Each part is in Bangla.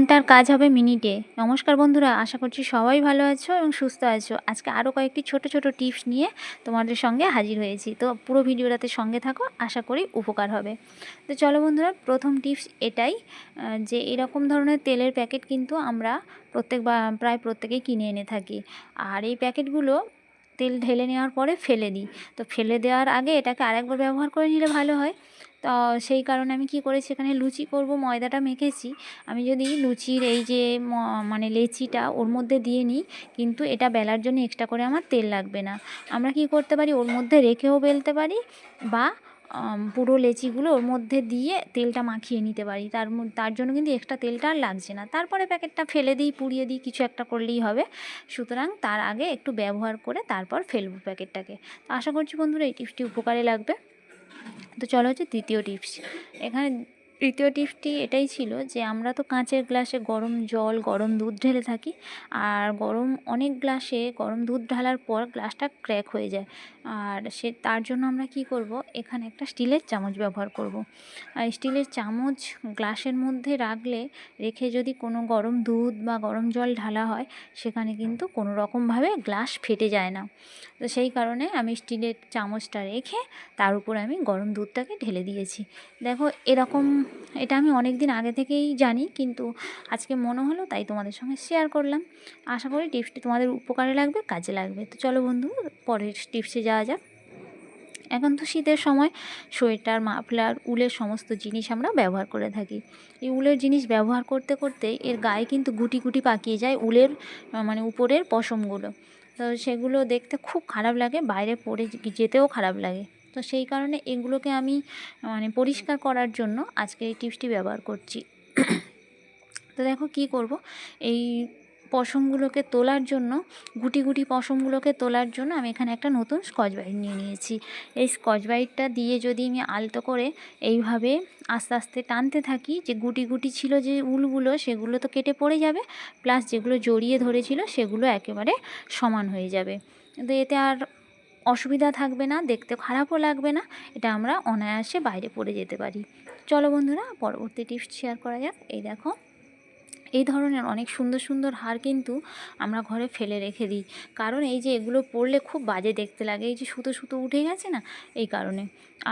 ঘন্টার কাজ হবে মিনিটে। নমস্কার বন্ধুরা, আশা করছি সবাই ভালো আছো এবং সুস্থ আছো। আজকে আরও কয়েকটি ছোট ছোট টিপস নিয়ে তোমাদের সঙ্গে হাজির হয়েছি। তো পুরো ভিডিওটাতে সঙ্গে থাকো, আশা করি উপকার হবে। তো চলো বন্ধুরা, প্রথম টিপস এটাই যে এরকম ধরনের তেলের প্যাকেট কিন্তু আমরা প্রায় প্রত্যেকেই কিনে এনে থাকি। আর এই প্যাকেটগুলো তেল ঢেলে নেওয়ার পরে ফেলে দিই। তো ফেলে দেওয়ার আগে এটাকে আরেকবার ব্যবহার করে নিলে ভালো হয়। তো সেই কারণে আমি কি করেছি, এখানে লুচি করব, ময়দাটা মেখেছি। আমি যদি লুচির এই যে মানে লেচিটা ওর মধ্যে দিয়ে নিই, কিন্তু এটা বেলার জন্য এক্সট্রা করে আমার তেল লাগবে না। আমরা কি করতে পারি, ওর মধ্যে রেখেও বেলতে পারি, বা পুরো লেচিগুলো ওর মধ্যে দিয়ে তেলটা মাখিয়ে নিতে পারি। তার জন্য কিন্তু এক্সট্রা তেলটা আর লাগছে না। তারপরে প্যাকেটটা ফেলে দিই, পুড়িয়ে দিই, কিছু একটা করলেই হবে। সুতরাং তার আগে একটু ব্যবহার করে তারপর ফেলবো প্যাকেটটাকে। তো আশা করছি বন্ধুরা এই টিপসটি উপকারে লাগবে। তো চলো হচ্ছে দ্বিতীয় টিপস। এখানে তৃতীয় টিপসটি এটাই ছিল যে আমরা তো কাঁচের গ্লাসে গরম জল, গরম দুধ ঢেলে থাকি। আর অনেক গ্লাসে গরম দুধ ঢালার পর গ্লাসটা ক্র্যাক হয়ে যায়। আর তার জন্য আমরা কি করব, এখানে একটা স্টিলের চামচ ব্যবহার করব। আর স্টিলের চামচ গ্লাসের মধ্যে রেখে যদি কোনো গরম দুধ বা গরম জল ঢালা হয়, সেখানে কিন্তু কোনো রকমভাবে গ্লাস ফেটে যায় না। তো সেই কারণে আমি স্টিলের চামচটা রেখে তার উপর আমি গরম দুধটাকে ঢেলে দিয়েছি। দেখো এটা আমি অনেক দিন আগে থেকেই জানি, কিন্তু আজকে মনে হলো তাই তোমাদের সঙ্গে শেয়ার করলাম। আশা করি টিপসটি তোমাদের উপকারে লাগবে, কাজে লাগবে। তো চলো বন্ধু, পরের টিপসে যাওয়া যাক। এখন তো শীতের সময় সোয়েটার, মাফলার, উলের সমস্ত জিনিস আমরা ব্যবহার করে থাকি। এই উলের জিনিস ব্যবহার করতে করতে এর গায়ে কিন্তু গুটি গুটি পাকিয়ে যায়, উলের মানে উপরের পশমগুলো। তো সেগুলো দেখতে খুব খারাপ লাগে, বাইরে পরে যেতেও খারাপ লাগে। তো সেই কারণে এগুলোকে আমি মানে পরিষ্কার করার জন্য আজকে এই টিপসটি ব্যবহার করছি। তো দেখো কি করব, এই পশমগুলোকে তোলার জন্য, গুটি গুটি পশমগুলোকে তোলার জন্য আমি এখানে একটা নতুন স্কচ ব্রাইট নিয়ে নিয়েছি। এই স্কচ ব্রাইটটা দিয়ে যদি আমি আলতো করে এইভাবে আস্তে আস্তে টানতে থাকি, যে গুটি গুটি ছিল যে উলগুলো, সেগুলো তো কেটে পড়ে যাবে, প্লাস যেগুলো জড়িয়ে ধরেছিল সেগুলো একেবারে সমান হয়ে যাবে। তো এতে আর অসুবিধা থাকবে না, দেখতে খারাপও লাগবে না, এটা আমরা অনায়াসে বাইরে পড়ে যেতে পারি। চলো বন্ধুরা, পরবর্তী টিপস শেয়ার করা যাক। এই দেখো, এই ধরনের অনেক সুন্দর সুন্দর হার কিন্তু আমরা ঘরে ফেলে রেখে দিই, কারণ এই যে এগুলো পরলে খুব বাজে দেখতে লাগে, এই যে সুতো সুতো উঠে গেছে না, এই কারণে।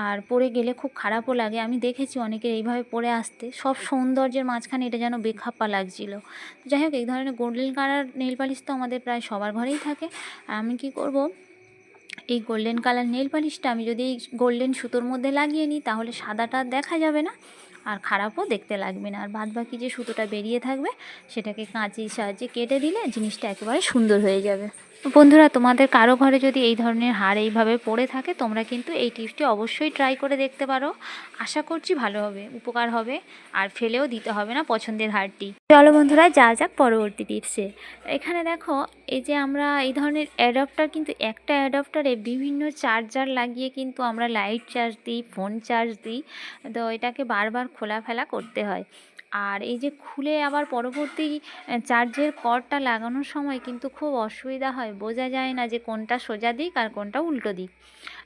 আর পরে গেলে খুব খারাপও লাগে, আমি দেখেছি অনেকের এইভাবে পরে আসতে, সব সৌন্দর্যের মাঝখানে এটা যেন বেখাপ্পা লাগছিল। যাই হোক, এই ধরনের গোল্ডেন কালার নেল পালিশ তো আমাদের প্রায় সবার ঘরেই থাকে। আর আমি কি করব, এই গোল্ডেন কালার নেল পালিশটা আমি যদি এই গোল্ডেন সুতোর মধ্যে লাগিয়ে নিই, তাহলে সাদাটা দেখা যাবে না, আর খারাপও দেখতে লাগবে না। আর বাদবাকি যে সুতোটা বেরিয়ে থাকবে, সেটাকে কাঁচির সাহায্যে কেটে দিলে জিনিসটা একেবারে সুন্দর হয়ে যাবে। বন্ধুরা, তোমাদের কারো ঘরে যদি এই ধরনের হার এইভাবে পড়ে থাকে, তোমরা কিন্তু এই টিপসটি অবশ্যই ট্রাই করে দেখতে পারো। আশা করছি ভালো হবে, উপকার হবে, আর ফেলেও দিতে হবে না পছন্দের হারটি। চলো বন্ধুরা, যা যাক পরবর্তী টিপসে। এখানে দেখো, এই যে আমরা এই ধরনের অ্যাডাপ্টার, কিন্তু একটা অ্যাডাপ্টারে বিভিন্ন চার্জার লাগিয়ে কিন্তু আমরা লাইট চার্জ দিই, ফোন চার্জ দিই। তো এটাকে বারবার খোলাফেলা করতে হয়। আর এই যে খুলে আবার পরবর্তী চার্জের কর্ডটা লাগানোর সময় কিন্তু খুব অসুবিধা হয়, বোঝা যায় না যে কোনটা সোজা দিক আর কোনটা উল্টো দিক।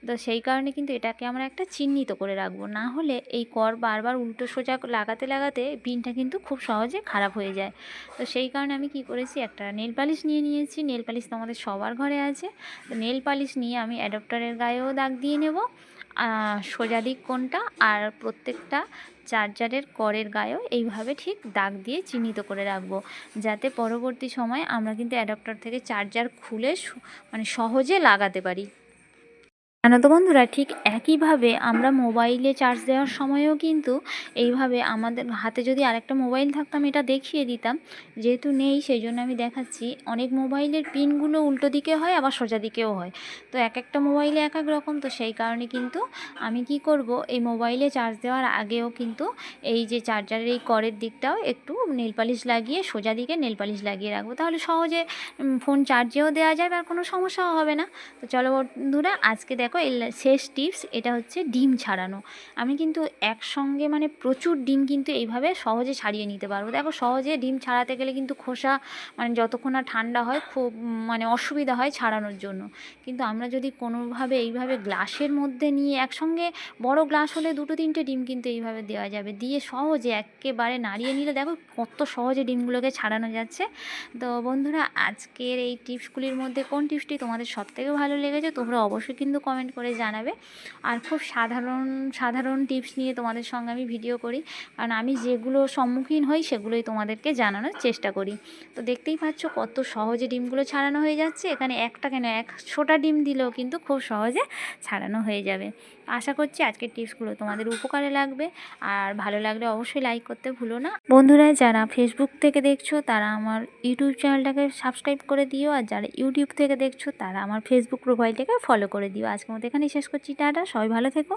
তো সেই কারণে কিন্তু এটাকে আমরা একটা চিহ্নিত করে রাখবো, না হলে এই কর্ড বারবার উল্টো সোজা লাগাতে লাগাতে পিনটা কিন্তু খুব সহজে খারাপ হয়ে যায়। তো সেই কারণে আমি কি করেছি, একটা নেল পালিশ নিয়ে নিয়েছি। নেল পালিশ তো আমাদের সবার ঘরে আছে। তো নেল পালিশ নিয়ে আমি অ্যাডাপ্টারের গায়েও দাগ দিয়ে নেব, সোজা দিক কোনটা, আর প্রত্যেকটা চার্জারের কর্ডের গায়েও এইভাবে ঠিক দাগ দিয়ে চিহ্নিত করে রাখবো, যাতে পরবর্তী সময় আমরা কিন্তু অ্যাডাপ্টার থেকে চার্জার খুলে মানে সহজে লাগাতে পারি। জানো তো বন্ধুরা, ঠিক একইভাবে আমরা মোবাইলে চার্জ দেওয়ার সময়ও কিন্তু এইভাবে, আমাদের হাতে যদি আরেকটা মোবাইল থাকতো আমি এটা দেখিয়ে দিতাম, যেহেতু নেই সেই জন্য আমি দেখাচ্ছি। অনেক মোবাইলের পিনগুলো উল্টো দিকে হয়, আবার সোজা দিকেও হয়। তো এক একটা মোবাইলে এক এক রকম। তো সেই কারণে কিন্তু আমি কি করব, এই মোবাইলে চার্জ দেওয়ার আগেও কিন্তু এই যে চার্জারের এই কর্ডের দিকটাও একটু নেল পালিশ লাগিয়ে, সোজা দিকে নেল পালিশ লাগিয়ে রাখবো, তাহলে সহজে ফোন চার্জেও দেওয়া যাবে আর কোনো সমস্যাও হবে না। তো চলো বন্ধুরা, আজকে দেখো শেষ টিপস, এটা হচ্ছে ডিম ছাড়ানো। আমি কিন্তু একসঙ্গে মানে প্রচুর ডিম কিন্তু এইভাবে সহজে ছাড়িয়ে নিতে পারবো। দেখো সহজে ডিম ছাড়াতে গেলে কিন্তু খোসা মানে যতক্ষণ না ঠান্ডা হয় খুব মানে অসুবিধা হয় ছাড়ানোর জন্য। কিন্তু আমরা যদি কোনোভাবে এইভাবে গ্লাসের মধ্যে নিয়ে একসঙ্গে বড় গ্লাস হলে 2-3টে ডিম কিন্তু এইভাবে দেওয়া যাবে, দিয়ে সহজে একেবারে নাড়িয়ে নিলে দেখো কত সহজে ডিমগুলোকে ছাড়ানো যাচ্ছে। তো বন্ধুরা, আজকের এই টিপসগুলির মধ্যে কোন টিপসটি তোমাদের সবথেকে ভালো লেগেছে তোমরা অবশ্যই কিন্তু কমেন্ট করে জানাবে। আর খুব সাধারণ টিপস নিয়ে তোমাদের সঙ্গে আমি ভিডিও করি, কারণ আমি যেগুলো সম্মুখীন হই সেগুলোই তোমাদেরকে জানানোর চেষ্টা করি। তো দেখতেই পাচ্ছ কত সহজে ডিমগুলো ছাড়ানো হয়ে যাচ্ছে। এখানে একটা কেন 100টা ডিম দিলেও কিন্তু খুব সহজে ছাড়ানো হয়ে যাবে। আশা করছি আজকের টিপসগুলো তোমাদের উপকারে লাগবে, আর ভালো লাগলে অবশ্যই লাইক করতে ভুলো না। বন্ধুরা, যারা ফেসবুক থেকে দেখছো তারা আমার ইউটিউব চ্যানেলটাকে সাবস্ক্রাইব করে দিও, আর যারা ইউটিউব থেকে দেখছো তারা আমার ফেসবুক প্রোফাইলটাকে ফলো করে দিও। আজকের মতো এখানেই শেষ করছি, টাটা, সবাই ভালো থেকো।